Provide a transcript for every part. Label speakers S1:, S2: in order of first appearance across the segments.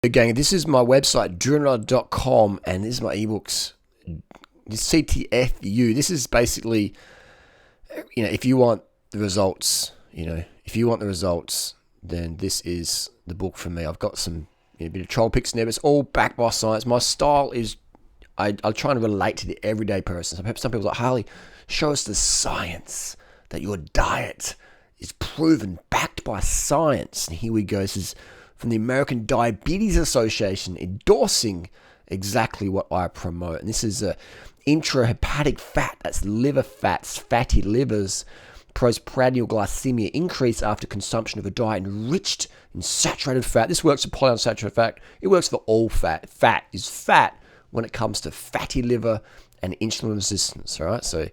S1: Gang, this is my website, Durianrider.com, and this is my ebooks, CTFU. This is basically, if you want the results, then this is the book for me. I've got some bit of troll picks in there, but it's all backed by science. My style is, I'm trying to relate to the everyday person. Some people are like, Harley, show us the science that your diet is proven, backed by science. And here we go. This is from the American Diabetes Association, endorsing exactly what I promote. And this is intrahepatic fat, that's liver fats, fatty livers, postprandial glycemia increase after consumption of a diet enriched in saturated fat. This works for polyunsaturated fat. It works for all fat. Fat is fat when it comes to fatty liver and insulin resistance, all right? So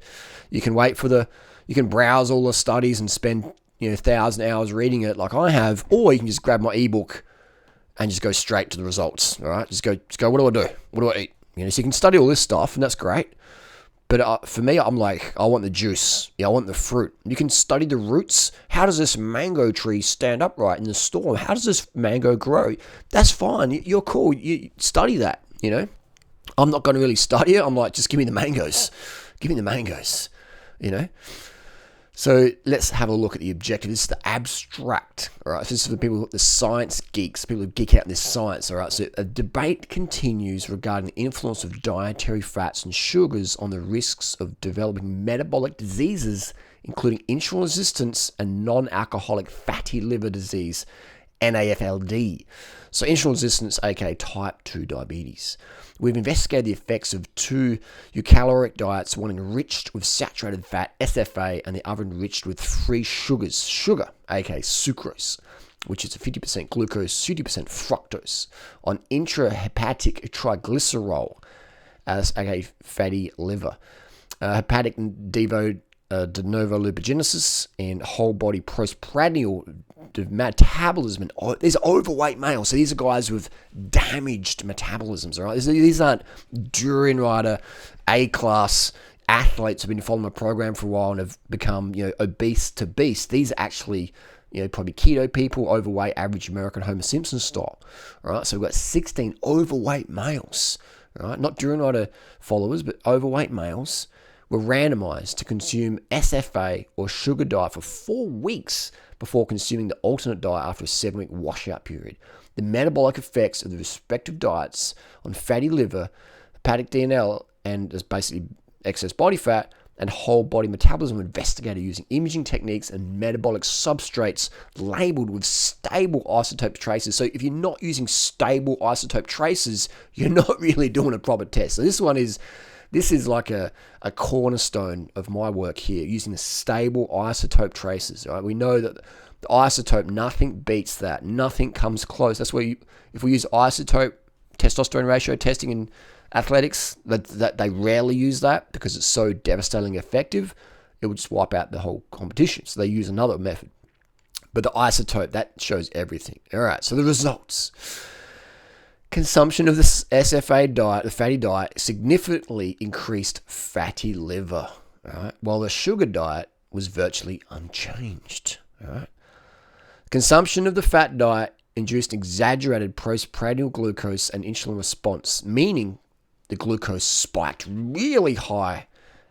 S1: you can you can browse all the studies and spend 1,000 hours reading it like I have, or you can just grab my ebook and just go straight to the results. All right, just go. What do I do? What do I eat? So you can study all this stuff, and that's great. But for me, I'm like, I want the juice. I want the fruit. You can study the roots. How does this mango tree stand upright in the storm? How does this mango grow? That's fine. You're cool. You study that. I'm not going to really study it. I'm like, just give me the mangoes. Give me the mangoes. So let's have a look at the objective. This is the abstract, all right? This is for the people, the science geeks, people who geek out in this science, all right? So a debate continues regarding the influence of dietary fats and sugars on the risks of developing metabolic diseases, including insulin resistance and non-alcoholic fatty liver disease, NAFLD. So insulin resistance, aka type 2 diabetes. We've investigated the effects of two eucaloric diets, one enriched with saturated fat, SFA, and the other enriched with free sugars, sugar, aka sucrose, which is a 50% glucose, 50% fructose, on intrahepatic triglycerol, aka fatty liver, hepatic de novo lipogenesis, and whole body postprandial metabolism. These are overweight males, so these are guys with damaged metabolisms. All right, these aren't Durianrider A-class athletes who've been following my program for a while and have become obese to beast. These are actually probably keto people, overweight, average American Homer Simpson style. All right, so we've got 16 overweight males. All right, not Durianrider followers, but overweight males were randomized to consume SFA or sugar diet for 4 weeks before consuming the alternate diet after a 7-week washout period. The metabolic effects of the respective diets on fatty liver, hepatic DNL, and as basically excess body fat, and whole body metabolism were investigated using imaging techniques and metabolic substrates labeled with stable isotope traces. So if you're not using stable isotope traces, you're not really doing a proper test. So this is like a cornerstone of my work here, using the stable isotope traces. Right? We know that the isotope, nothing beats that. Nothing comes close. That's where if we use isotope testosterone ratio testing in athletics, that they rarely use that because it's so devastatingly effective, it would just wipe out the whole competition. So they use another method. But the isotope, that shows everything. All right, so the results. Consumption of the SFA diet, the fatty diet, significantly increased fatty liver, right? While the sugar diet was virtually unchanged. Right? Consumption of the fat diet induced exaggerated postprandial glucose and insulin response, meaning the glucose spiked really high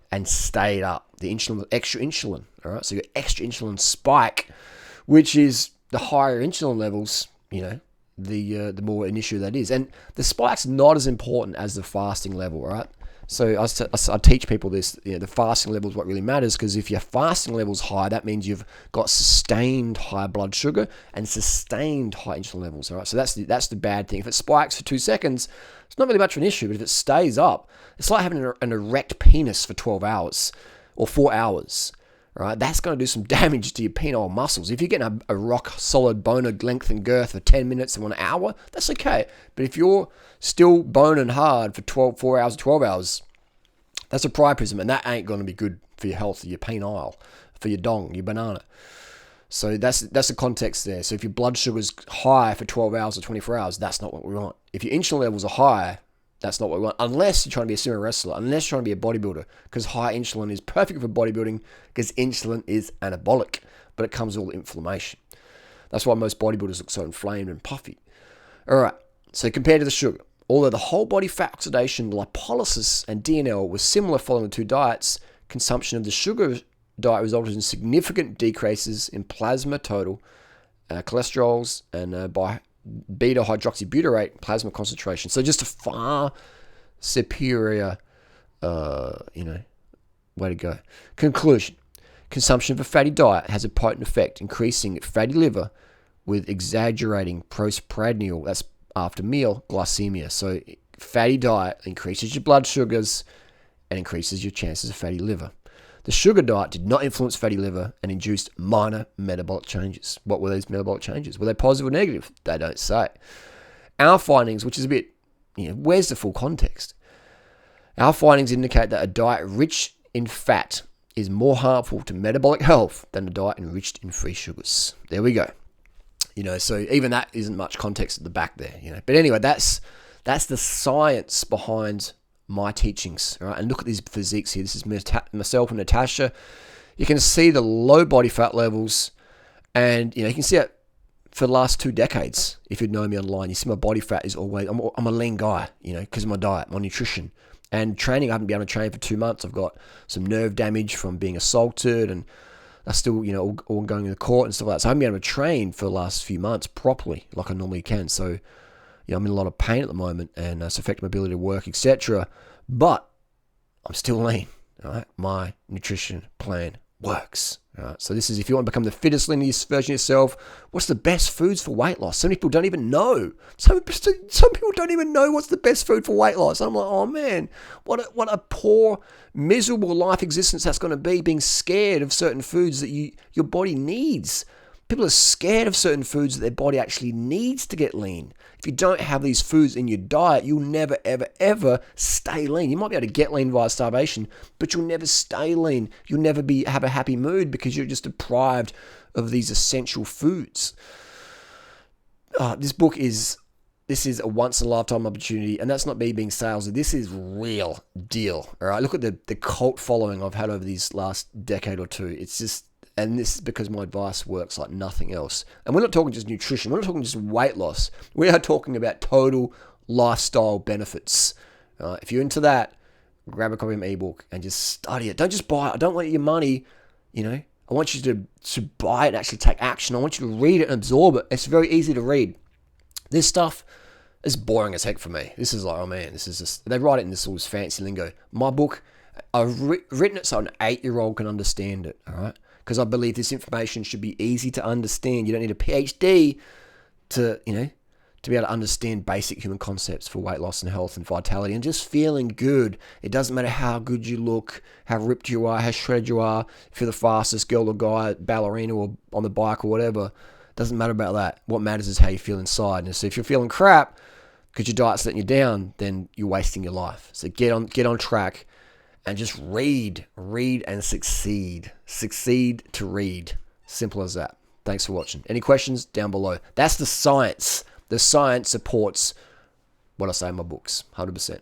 S1: and stayed up. The insulin, extra insulin, all right? So your extra insulin spike, which is the higher insulin levels, the more an issue that is. And the spike's not as important as the fasting level, right? So I teach people this, the fasting level is what really matters, because if your fasting level's high, that means you've got sustained high blood sugar and sustained high insulin levels, all right? So that's the bad thing. If it spikes for 2 seconds, it's not really much of an issue, but if it stays up, it's like having an erect penis for 12 hours or 4 hours. Right, that's going to do some damage to your penile muscles. If you're getting a rock solid boner length and girth for 10 minutes or an hour, that's okay. But if you're still boning hard for 4 hours, 12 hours, that's a priapism, and that ain't going to be good for your health, your penile, for your dong, your banana. So that's the context there. So if your blood sugar's high for 12 hours or 24 hours, that's not what we want. If your insulin levels are high, that's not what we want, unless you're trying to be a sumo wrestler, unless you're trying to be a bodybuilder, because high insulin is perfect for bodybuilding, because insulin is anabolic, but it comes with all the inflammation. That's why most bodybuilders look so inflamed and puffy. All right, So compared to the sugar, although the whole body fat oxidation, lipolysis, and DNL was similar following the two diets, consumption of the sugar diet resulted in significant decreases in plasma total, cholesterols, and by beta hydroxybutyrate plasma concentration. So just a far superior, way to go. Conclusion. Consumption of a fatty diet has a potent effect, increasing fatty liver with exaggerating postprandial, that's after meal, glycemia. So fatty diet increases your blood sugars and increases your chances of fatty liver. The sugar diet did not influence fatty liver and induced minor metabolic changes. What were these metabolic changes? Were they positive or negative? They don't say. Our findings, which is a bit, where's the full context? Our findings indicate that a diet rich in fat is more harmful to metabolic health than a diet enriched in free sugars. There we go. So even that isn't much context at the back there, But anyway, that's the science behind my teachings, all right? And look at these physiques here. This is myself and Natasha. You can see the low body fat levels, and you can see it for the last 2 decades. If you'd known me online, you see my body fat is always. I'm a lean guy, because of my diet, my nutrition, and training. I haven't been able to train for 2 months. I've got some nerve damage from being assaulted, and I still, all going to the court and stuff like that. So I haven't been able to train for the last few months properly like I normally can. So, I'm in a lot of pain at the moment, and it's affecting my ability to work, etc. But I'm still lean. All right, my nutrition plan works. All right, so this is if you want to become the fittest, leanest version of yourself. What's the best foods for weight loss? Some people don't even know. Some people don't even know what's the best food for weight loss. I'm like, oh man, what a poor, miserable life existence that's going to be, being scared of certain foods that your body needs. People are scared of certain foods that their body actually needs to get lean. If you don't have these foods in your diet, you'll never, ever, ever stay lean. You might be able to get lean via starvation, but you'll never stay lean. You'll never have a happy mood because you're just deprived of these essential foods. This is a once-in-a-lifetime opportunity, and that's not me being salesy. This is real deal. All right, look at the cult following I've had over these last decade or two. It's just... And this is because my advice works like nothing else. And we're not talking just nutrition. We're not talking just weight loss. We are talking about total lifestyle benefits. If you're into that, grab a copy of my ebook and just study it. Don't just buy it. I don't want your money, I want you to buy it and actually take action. I want you to read it and absorb it. It's very easy to read. This stuff is boring as heck for me. This is like, oh man, this is just... They write it in this all this fancy lingo. My book, I've written it so an 8-year-old can understand it, all right? Because I believe this information should be easy to understand. You don't need a PhD to be able to understand basic human concepts for weight loss and health and vitality and just feeling good. It doesn't matter how good you look, how ripped you are, how shredded you are, if you're the fastest girl or guy, ballerina or on the bike or whatever. It doesn't matter about that. What matters is how you feel inside. And so if you're feeling crap because your diet's letting you down, then you're wasting your life. So get on track. And just read and succeed. Succeed to read. Simple as that. Thanks for watching. Any questions? Down below. That's the science. The science supports what I say in my books. 100%.